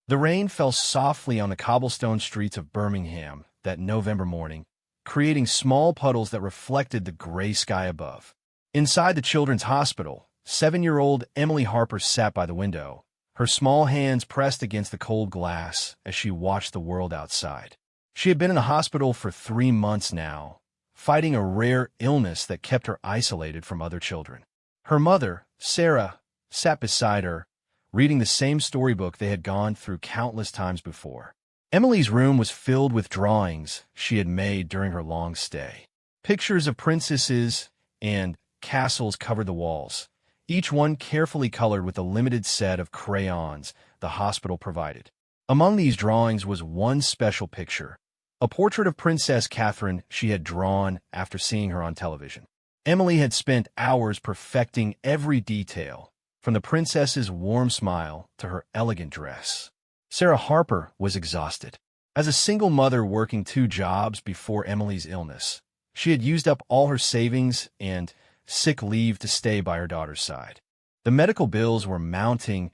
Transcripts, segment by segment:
The rain fell softly on the cobblestone streets of Birmingham that November morning, creating small puddles that reflected the gray sky above. Inside the children's hospital, 7-year-old Emily Harper sat by the window, her small hands pressed against the cold glass as she watched the world outside. She had been in the hospital for 3 months now, fighting a rare illness that kept her isolated from other children. Her mother, Sarah, sat beside her, reading the same storybook they had gone through countless times before. Emily's room was filled with drawings she had made during her long stay. Pictures of princesses and castles covered the walls, each one carefully colored with a limited set of crayons the hospital provided. Among these drawings was one special picture, a portrait of Princess Catherine she had drawn after seeing her on television. Emily had spent hours perfecting every detail, from the princess's warm smile to her elegant dress. Sarah Harper was exhausted. As a single mother working 2 jobs before Emily's illness, she had used up all her savings and sick leave to stay by her daughter's side. The medical bills were mounting,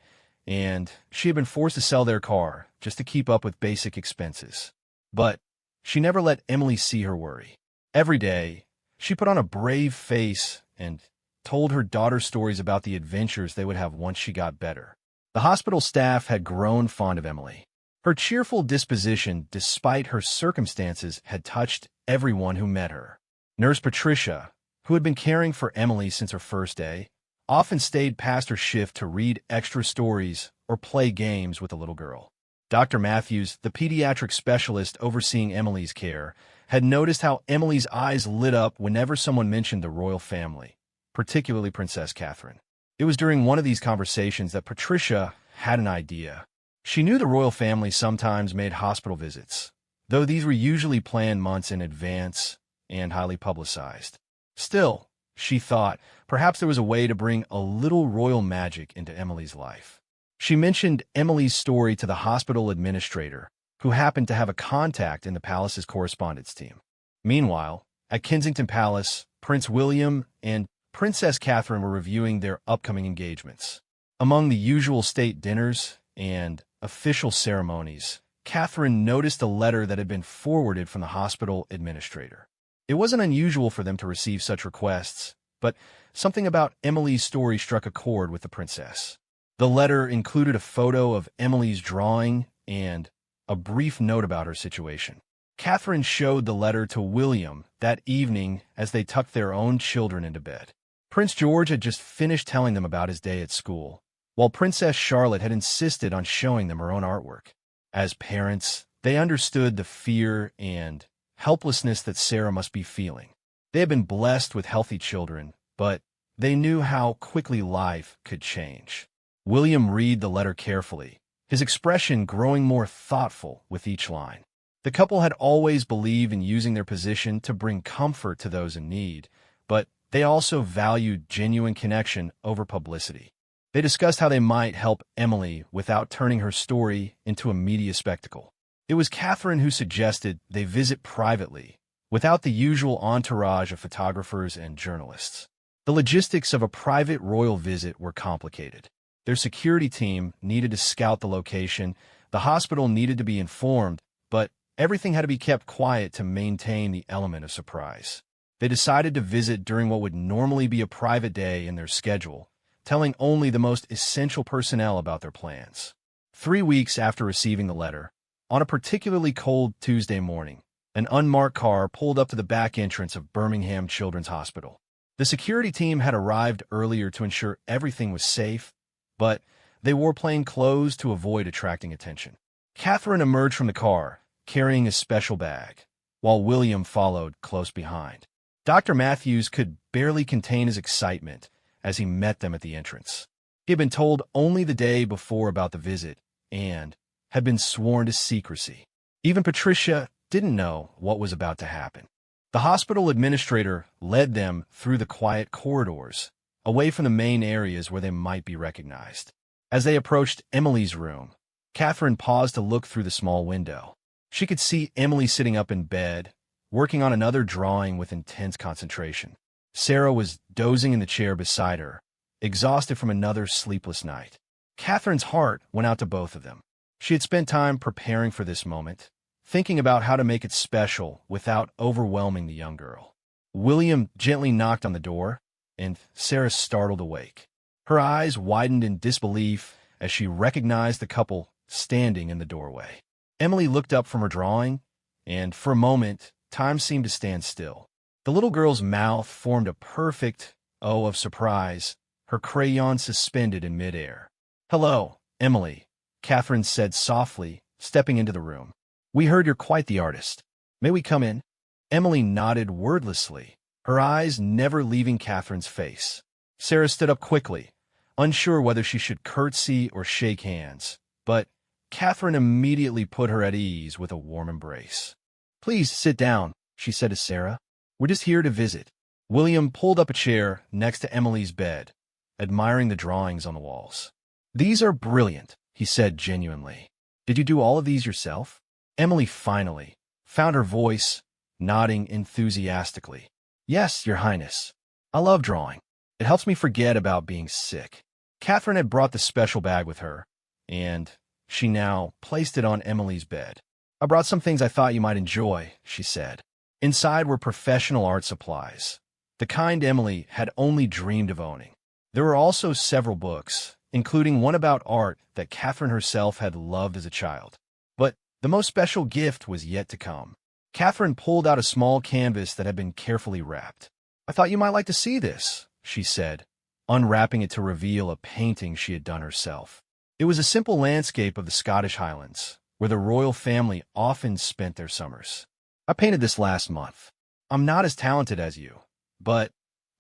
and she had been forced to sell their car just to keep up with basic expenses. But she never let Emily see her worry. Every day, she put on a brave face and told her daughter stories about the adventures they would have once she got better. The hospital staff had grown fond of Emily. Her cheerful disposition, despite her circumstances, had touched everyone who met her. Nurse Patricia, who had been caring for Emily since her first day, often stayed past her shift to read extra stories or play games with the little girl. Dr. Matthews, the pediatric specialist overseeing Emily's care, had noticed how Emily's eyes lit up whenever someone mentioned the royal family, particularly Princess Catherine. It was during one of these conversations that Patricia had an idea. She knew the royal family sometimes made hospital visits, though these were usually planned months in advance and highly publicized. Still, she thought, perhaps there was a way to bring a little royal magic into Emily's life. She mentioned Emily's story to the hospital administrator, who happened to have a contact in the palace's correspondence team. Meanwhile, at Kensington Palace, Prince William and Princess Catherine were reviewing their upcoming engagements. Among the usual state dinners and official ceremonies, Catherine noticed a letter that had been forwarded from the hospital administrator. It wasn't unusual for them to receive such requests, but something about Emily's story struck a chord with the princess. The letter included a photo of Emily's drawing and a brief note about her situation. Catherine showed the letter to William that evening as they tucked their own children into bed. Prince George had just finished telling them about his day at school, while Princess Charlotte had insisted on showing them her own artwork. As parents, they understood the fear and helplessness that Sarah must be feeling. They had been blessed with healthy children, but they knew how quickly life could change. William read the letter carefully, his expression growing more thoughtful with each line. The couple had always believed in using their position to bring comfort to those in need, but they also valued genuine connection over publicity. They discussed how they might help Emily without turning her story into a media spectacle. It was Catherine who suggested they visit privately, without the usual entourage of photographers and journalists. The logistics of a private royal visit were complicated. Their security team needed to scout the location, the hospital needed to be informed, but everything had to be kept quiet to maintain the element of surprise. They decided to visit during what would normally be a private day in their schedule, telling only the most essential personnel about their plans. 3 weeks after receiving the letter, on a particularly cold Tuesday morning, an unmarked car pulled up to the back entrance of Birmingham Children's Hospital. The security team had arrived earlier to ensure everything was safe, but they wore plain clothes to avoid attracting attention. Catherine emerged from the car, carrying a special bag, while William followed close behind. Dr. Matthews could barely contain his excitement as he met them at the entrance. He had been told only the day before about the visit and had been sworn to secrecy. Even Patricia didn't know what was about to happen. The hospital administrator led them through the quiet corridors, away from the main areas where they might be recognized. As they approached Emily's room, Catherine paused to look through the small window. She could see Emily sitting up in bed, working on another drawing with intense concentration. Sarah was dozing in the chair beside her, exhausted from another sleepless night. Catherine's heart went out to both of them. She had spent time preparing for this moment, thinking about how to make it special without overwhelming the young girl. William gently knocked on the door, and Sarah startled awake. Her eyes widened in disbelief as she recognized the couple standing in the doorway. Emily looked up from her drawing, and for a moment, time seemed to stand still. The little girl's mouth formed a perfect O of surprise, her crayon suspended in midair. "Hello, Emily," Catherine said softly, stepping into the room. "We heard you're quite the artist. May we come in?" Emily nodded wordlessly, her eyes never leaving Catherine's face. Sarah stood up quickly, unsure whether she should curtsy or shake hands, but Catherine immediately put her at ease with a warm embrace. "Please sit down," she said to Sarah. "We're just here to visit." William pulled up a chair next to Emily's bed, admiring the drawings on the walls. "These are brilliant," he said genuinely. "Did you do all of these yourself?" Emily finally found her voice, nodding enthusiastically. "Yes, Your Highness. I love drawing. It helps me forget about being sick." Catherine had brought the special bag with her, and she now placed it on Emily's bed. "I brought some things I thought you might enjoy," she said. Inside were professional art supplies, the kind Emily had only dreamed of owning. There were also several books, including one about art that Catherine herself had loved as a child. But the most special gift was yet to come. Catherine pulled out a small canvas that had been carefully wrapped. "I thought you might like to see this," she said, unwrapping it to reveal a painting she had done herself. It was a simple landscape of the Scottish Highlands, where the royal family often spent their summers. "I painted this last month. I'm not as talented as you, but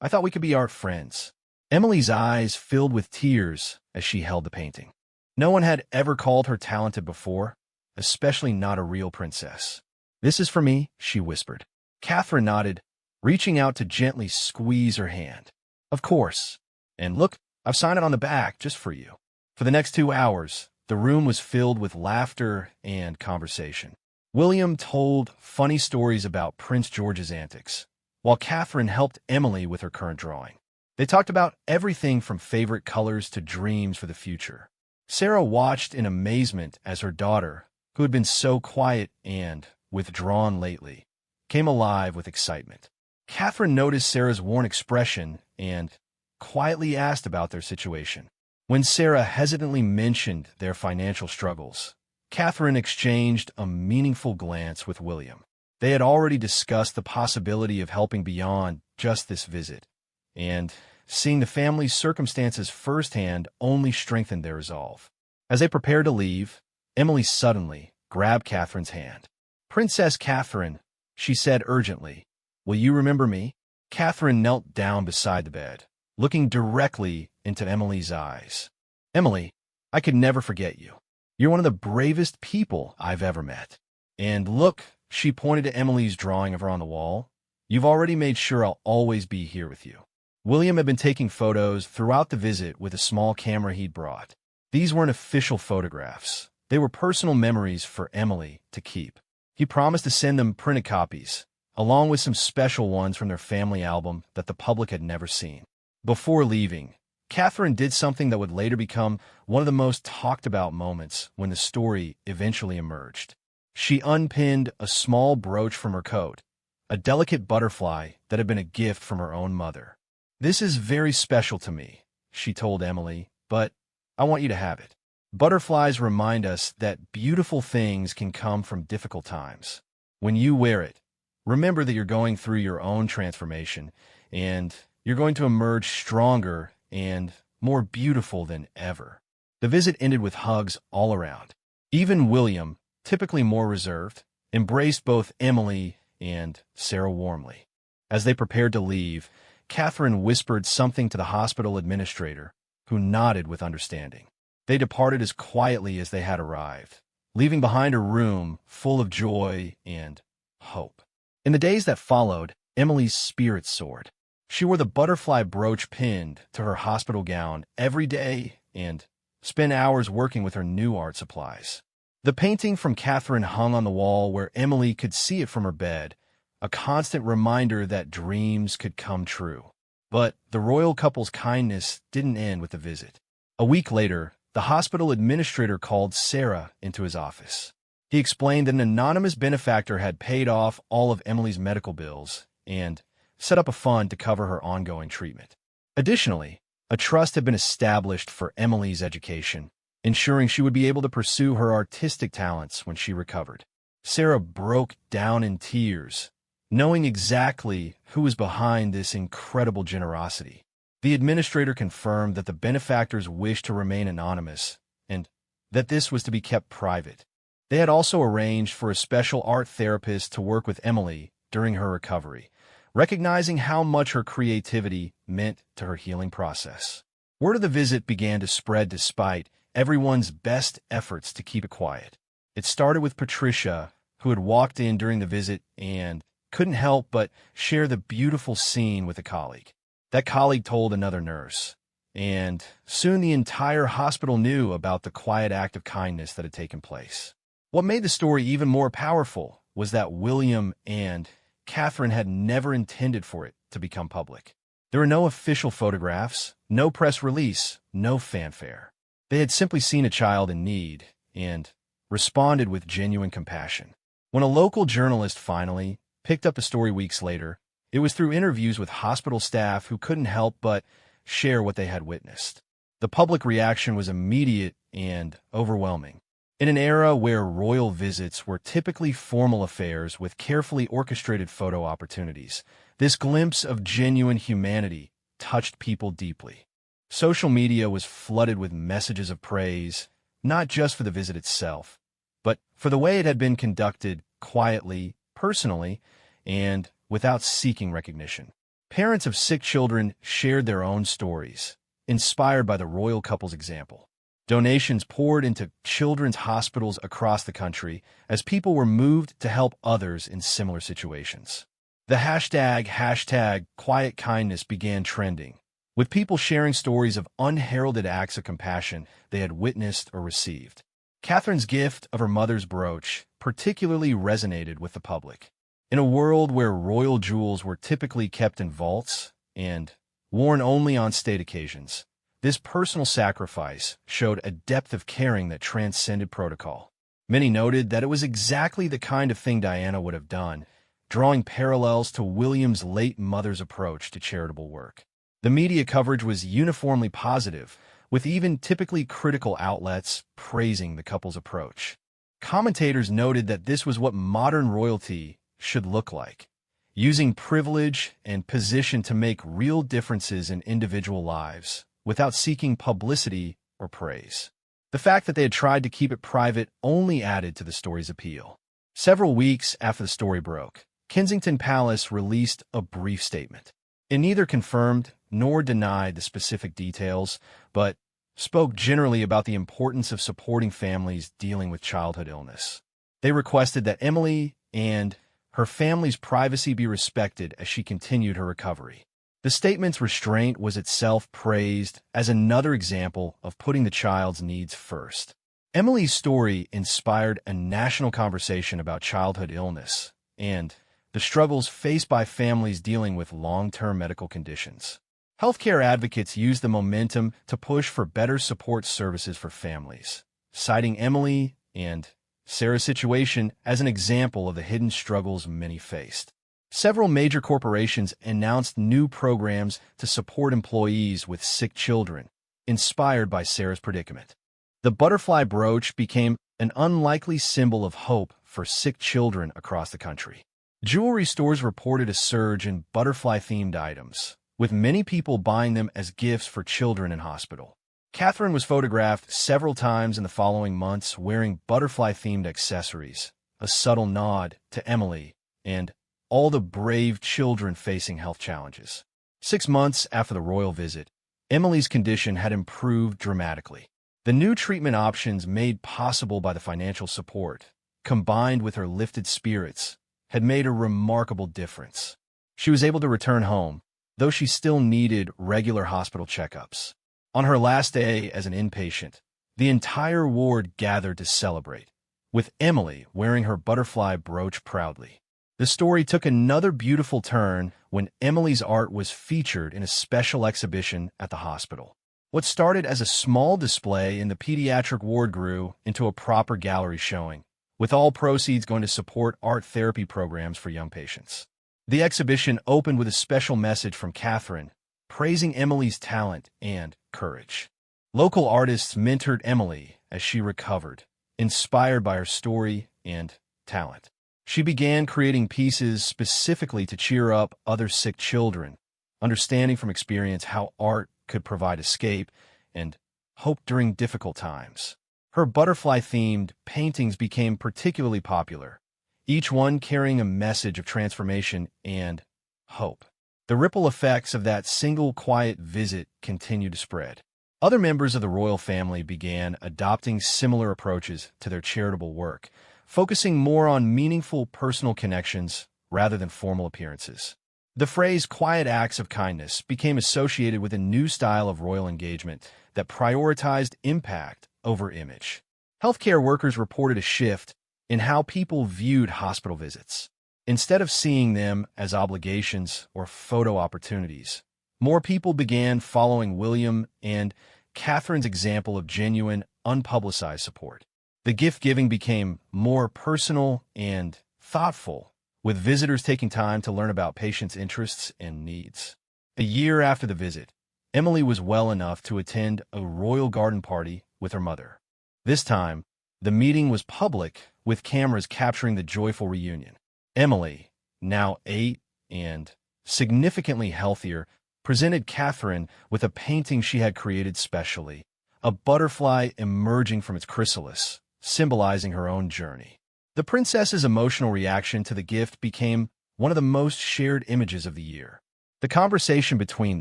I thought we could be art friends." Emily's eyes filled with tears as she held the painting. No one had ever called her talented before, especially not a real princess. "This is for me," she whispered. Catherine nodded, reaching out to gently squeeze her hand. "Of course. And look, I've signed it on the back just for you." For the next 2 hours, the room was filled with laughter and conversation. William told funny stories about Prince George's antics, while Catherine helped Emily with her current drawing. They talked about everything from favorite colors to dreams for the future. Sarah watched in amazement as her daughter, who had been so quiet and withdrawn lately, came alive with excitement. Catherine noticed Sarah's worn expression and quietly asked about their situation. When Sarah hesitantly mentioned their financial struggles, Catherine exchanged a meaningful glance with William. They had already discussed the possibility of helping beyond just this visit, and seeing the family's circumstances firsthand only strengthened their resolve. As they prepared to leave, Emily suddenly grabbed Catherine's hand. "Princess Catherine," she said urgently, "will you remember me?" Catherine knelt down beside the bed, looking directly into Emily's eyes. "Emily, I could never forget you. You're one of the bravest people I've ever met. And look," she pointed to Emily's drawing of her on the wall, "you've already made sure I'll always be here with you." William had been taking photos throughout the visit with a small camera he'd brought. These weren't official photographs. They were personal memories for Emily to keep. He promised to send them printed copies, along with some special ones from their family album that the public had never seen. Before leaving, Catherine did something that would later become one of the most talked about moments when the story eventually emerged. She unpinned a small brooch from her coat, a delicate butterfly that had been a gift from her own mother. "This is very special to me," she told Emily, "but I want you to have it. Butterflies remind us that beautiful things can come from difficult times. When you wear it, remember that you're going through your own transformation, and you're going to emerge stronger and more beautiful than ever." The visit ended with hugs all around. Even William, typically more reserved, embraced both Emily and Sarah warmly. As they prepared to leave, Catherine whispered something to the hospital administrator, who nodded with understanding. They departed as quietly as they had arrived, leaving behind a room full of joy and hope. In the days that followed, Emily's spirits soared. She wore the butterfly brooch pinned to her hospital gown every day and spent hours working with her new art supplies. The painting from Catherine hung on the wall where Emily could see it from her bed, a constant reminder that dreams could come true. But the royal couple's kindness didn't end with the visit. A week later, the hospital administrator called Sarah into his office. He explained that an anonymous benefactor had paid off all of Emily's medical bills and set up a fund to cover her ongoing treatment. Additionally, a trust had been established for Emily's education, ensuring she would be able to pursue her artistic talents when she recovered. Sarah broke down in tears, knowing exactly who was behind this incredible generosity. The administrator confirmed that the benefactors wished to remain anonymous and that this was to be kept private. They had also arranged for a special art therapist to work with Emily during her recovery, recognizing how much her creativity meant to her healing process. Word of the visit began to spread despite everyone's best efforts to keep it quiet. It started with Patricia, who had walked in during the visit and couldn't help but share the beautiful scene with a colleague. That colleague told another nurse, and soon the entire hospital knew about the quiet act of kindness that had taken place. What made the story even more powerful was that William and Catherine had never intended for it to become public. There were no official photographs, no press release, no fanfare. They had simply seen a child in need and responded with genuine compassion. When a local journalist finally picked up the story weeks later, it was through interviews with hospital staff who couldn't help but share what they had witnessed. The public reaction was immediate and overwhelming. In an era where royal visits were typically formal affairs with carefully orchestrated photo opportunities, this glimpse of genuine humanity touched people deeply. Social media was flooded with messages of praise, not just for the visit itself, but for the way it had been conducted quietly, personally, and without seeking recognition. Parents of sick children shared their own stories, inspired by the royal couple's example. Donations poured into children's hospitals across the country as people were moved to help others in similar situations. The hashtag quiet kindness began trending, with people sharing stories of unheralded acts of compassion they had witnessed or received. Catherine's gift of her mother's brooch particularly resonated with the public. In a world where royal jewels were typically kept in vaults and worn only on state occasions, this personal sacrifice showed a depth of caring that transcended protocol. Many noted that it was exactly the kind of thing Diana would have done, drawing parallels to William's late mother's approach to charitable work. The media coverage was uniformly positive, with even typically critical outlets praising the couple's approach. Commentators noted that this was what modern royalty should look like, using privilege and position to make real differences in individual lives, without seeking publicity or praise. The fact that they had tried to keep it private only added to the story's appeal. Several weeks after the story broke, Kensington Palace released a brief statement. It neither confirmed nor denied the specific details, but spoke generally about the importance of supporting families dealing with childhood illness. They requested that Emily and her family's privacy be respected as she continued her recovery. The statement's restraint was itself praised as another example of putting the child's needs first. Emily's story inspired a national conversation about childhood illness and the struggles faced by families dealing with long-term medical conditions. Healthcare advocates used the momentum to push for better support services for families, citing Emily and Sarah's situation as an example of the hidden struggles many faced. Several major corporations announced new programs to support employees with sick children, inspired by Sarah's predicament. The butterfly brooch became an unlikely symbol of hope for sick children across the country. Jewelry stores reported a surge in butterfly-themed items, with many people buying them as gifts for children in hospital. Catherine was photographed several times in the following months wearing butterfly-themed accessories, a subtle nod to Emily and all the brave children facing health challenges. 6 months after the royal visit, Emily's condition had improved dramatically. The new treatment options made possible by the financial support, combined with her lifted spirits, had made a remarkable difference. She was able to return home, though she still needed regular hospital checkups. On her last day as an inpatient, the entire ward gathered to celebrate, with Emily wearing her butterfly brooch proudly. The story took another beautiful turn when Emily's art was featured in a special exhibition at the hospital. What started as a small display in the pediatric ward grew into a proper gallery showing, with all proceeds going to support art therapy programs for young patients. The exhibition opened with a special message from Catherine, praising Emily's talent and courage. Local artists mentored Emily as she recovered, inspired by her story and talent. She began creating pieces specifically to cheer up other sick children, understanding from experience how art could provide escape and hope during difficult times. Her butterfly-themed paintings became particularly popular, each one carrying a message of transformation and hope. The ripple effects of that single quiet visit continued to spread. Other members of the royal family began adopting similar approaches to their charitable work, focusing more on meaningful personal connections rather than formal appearances. The phrase quiet acts of kindness became associated with a new style of royal engagement that prioritized impact over image. Healthcare workers reported a shift in how people viewed hospital visits. Instead of seeing them as obligations or photo opportunities, more people began following William and Catherine's example of genuine, unpublicized support. The gift-giving became more personal and thoughtful, with visitors taking time to learn about patients' interests and needs. A year after the visit, Emily was well enough to attend a royal garden party with her mother. This time, the meeting was public, with cameras capturing the joyful reunion. Emily, now 8 and significantly healthier, presented Catherine with a painting she had created specially, a butterfly emerging from its chrysalis, symbolizing her own journey. The princess's emotional reaction to the gift became one of the most shared images of the year. The conversation between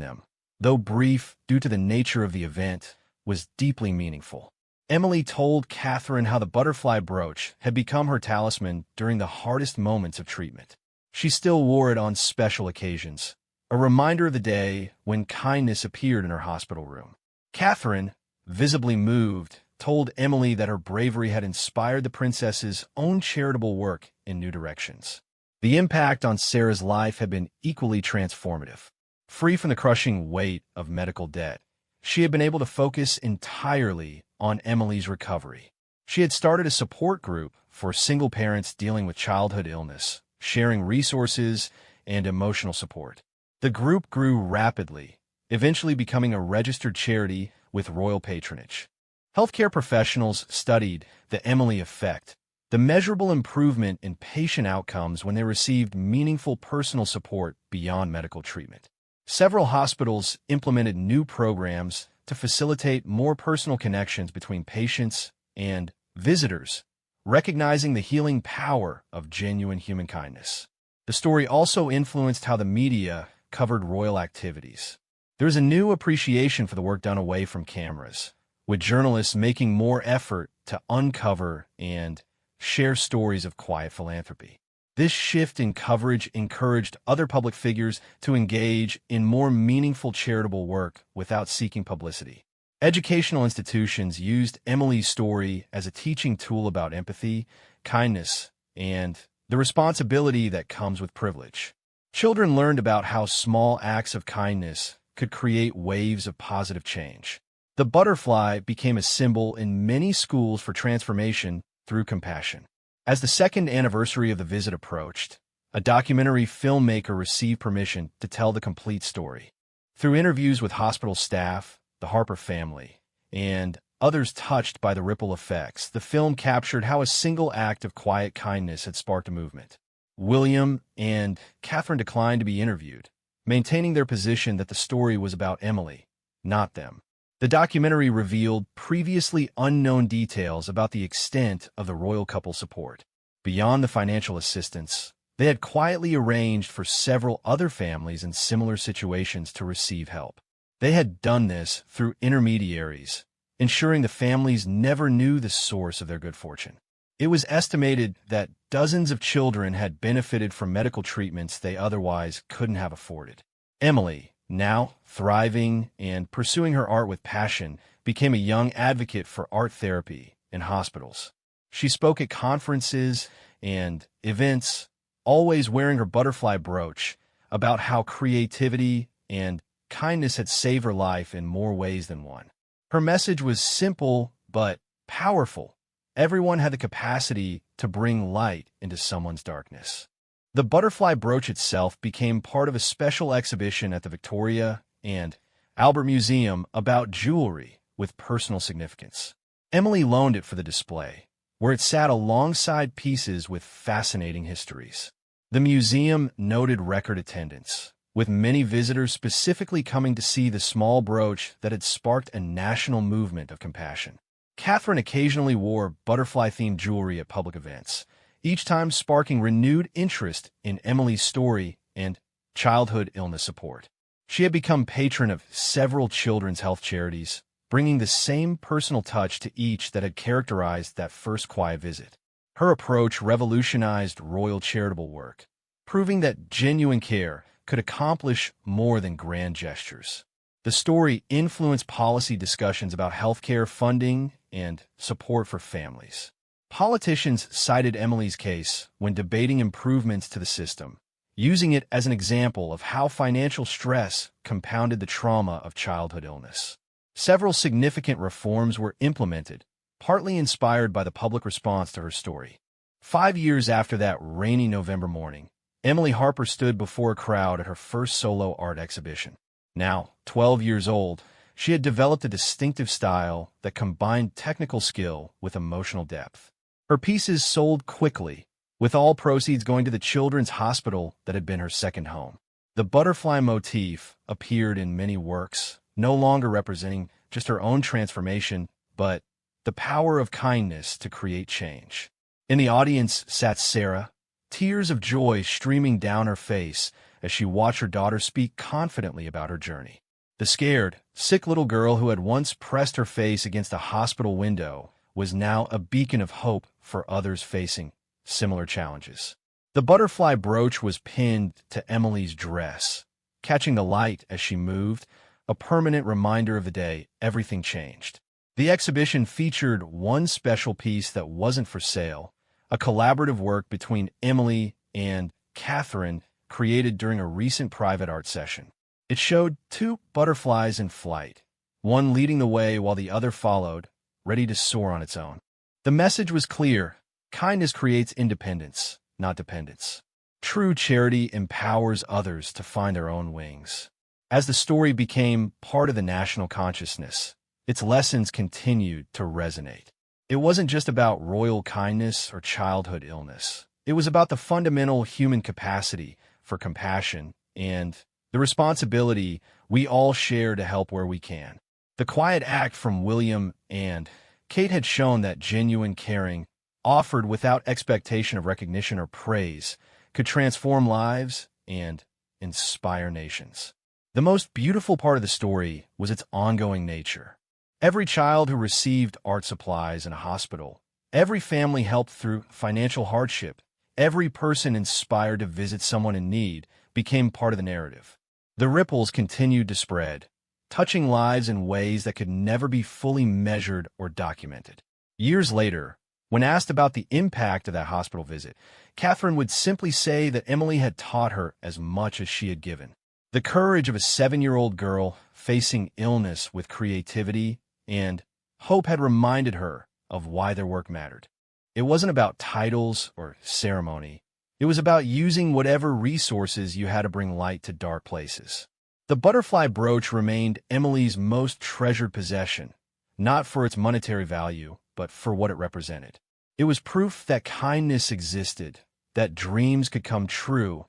them, though brief due to the nature of the event, was deeply meaningful. Emily told Catherine how the butterfly brooch had become her talisman during the hardest moments of treatment. She still wore it on special occasions, a reminder of the day when kindness appeared in her hospital room. Catherine, visibly moved, told Emily that her bravery had inspired the princess's own charitable work in new directions. The impact on Sarah's life had been equally transformative. Free from the crushing weight of medical debt, she had been able to focus entirely on Emily's recovery. She had started a support group for single parents dealing with childhood illness, sharing resources and emotional support. The group grew rapidly, eventually becoming a registered charity with royal patronage. Healthcare professionals studied the Emily effect, the measurable improvement in patient outcomes when they received meaningful personal support beyond medical treatment. Several hospitals implemented new programs to facilitate more personal connections between patients and visitors, recognizing the healing power of genuine human kindness. The story also influenced how the media covered royal activities. There is a new appreciation for the work done away from cameras, with journalists making more effort to uncover and share stories of quiet philanthropy. This shift in coverage encouraged other public figures to engage in more meaningful charitable work without seeking publicity. Educational institutions used Emily's story as a teaching tool about empathy, kindness, and the responsibility that comes with privilege. Children learned about how small acts of kindness could create waves of positive change. The butterfly became a symbol in many schools for transformation through compassion. As the second anniversary of the visit approached, a documentary filmmaker received permission to tell the complete story. Through interviews with hospital staff, the Harper family, and others touched by the ripple effects, the film captured how a single act of quiet kindness had sparked a movement. William and Catherine declined to be interviewed, maintaining their position that the story was about Emily, not them. The documentary revealed previously unknown details about the extent of the royal couple's support. Beyond the financial assistance, they had quietly arranged for several other families in similar situations to receive help. They had done this through intermediaries, ensuring the families never knew the source of their good fortune. It was estimated that dozens of children had benefited from medical treatments they otherwise couldn't have afforded. Emily, now thriving and pursuing her art with passion, became a young advocate for art therapy in hospitals. She spoke at conferences and events, always wearing her butterfly brooch, about how creativity and kindness had saved her life in more ways than one. Her message was simple but powerful. Everyone had the capacity to bring light into someone's darkness. The butterfly brooch itself became part of a special exhibition at the Victoria and Albert Museum about jewelry with personal significance. Emily loaned it for the display, where it sat alongside pieces with fascinating histories. The museum noted record attendance, with many visitors specifically coming to see the small brooch that had sparked a national movement of compassion. Catherine occasionally wore butterfly-themed jewelry at public events, each time sparking renewed interest in Emily's story and childhood illness support. She had become patron of several children's health charities, bringing the same personal touch to each that had characterized that first quiet visit. Her approach revolutionized royal charitable work, proving that genuine care could accomplish more than grand gestures. The story influenced policy discussions about healthcare funding and support for families. Politicians cited Emily's case when debating improvements to the system, using it as an example of how financial stress compounded the trauma of childhood illness. Several significant reforms were implemented, partly inspired by the public response to her story. 5 years after that rainy November morning, Emily Harper stood before a crowd at her first solo art exhibition. Now, 12 years old, she had developed a distinctive style that combined technical skill with emotional depth. Her pieces sold quickly, with all proceeds going to the children's hospital that had been her second home. The butterfly motif appeared in many works, no longer representing just her own transformation, but the power of kindness to create change. In the audience sat Sarah, tears of joy streaming down her face as she watched her daughter speak confidently about her journey. The scared, sick little girl who had once pressed her face against a hospital window was now a beacon of hope for others facing similar challenges. The butterfly brooch was pinned to Emily's dress, catching the light as she moved, a permanent reminder of the day everything changed. The exhibition featured one special piece that wasn't for sale, a collaborative work between Emily and Catherine created during a recent private art session. It showed two butterflies in flight, one leading the way while the other followed, ready to soar on its own. The message was clear: kindness creates independence, not dependence. True charity empowers others to find their own wings. As the story became part of the national consciousness, its lessons continued to resonate. It wasn't just about royal kindness or childhood illness. It was about the fundamental human capacity for compassion and the responsibility we all share to help where we can. The quiet act from William and Kate had shown that genuine caring, offered without expectation of recognition or praise, could transform lives and inspire nations. The most beautiful part of the story was its ongoing nature. Every child who received art supplies in a hospital, every family helped through financial hardship, every person inspired to visit someone in need became part of the narrative. The ripples continued to spread, touching lives in ways that could never be fully measured or documented. Years later, when asked about the impact of that hospital visit, Catherine would simply say that Emily had taught her as much as she had given. The courage of a 7-year-old girl facing illness with creativity and hope had reminded her of why their work mattered. It wasn't about titles or ceremony. It was about using whatever resources you had to bring light to dark places. The butterfly brooch remained Emily's most treasured possession, not for its monetary value, but for what it represented. It was proof that kindness existed, that dreams could come true,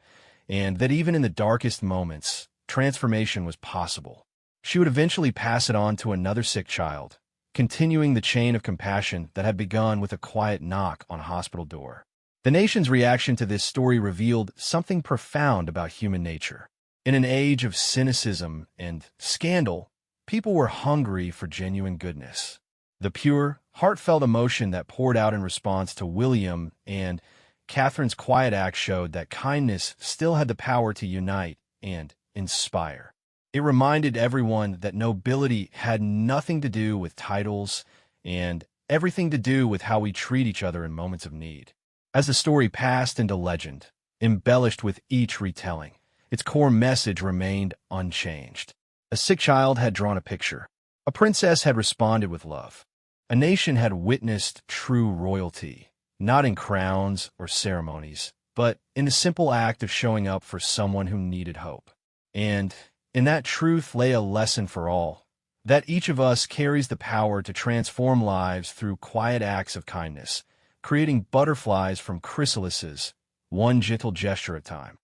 and that even in the darkest moments, transformation was possible. She would eventually pass it on to another sick child, continuing the chain of compassion that had begun with a quiet knock on a hospital door. The nation's reaction to this story revealed something profound about human nature. In an age of cynicism and scandal, people were hungry for genuine goodness. The pure, heartfelt emotion that poured out in response to William and Catherine's quiet act showed that kindness still had the power to unite and inspire. It reminded everyone that nobility had nothing to do with titles and everything to do with how we treat each other in moments of need. As the story passed into legend, embellished with each retelling, its core message remained unchanged. A sick child had drawn a picture. A princess had responded with love. A nation had witnessed true royalty, not in crowns or ceremonies, but in the simple act of showing up for someone who needed hope. And in that truth lay a lesson for all, that each of us carries the power to transform lives through quiet acts of kindness, creating butterflies from chrysalises, one gentle gesture at a time.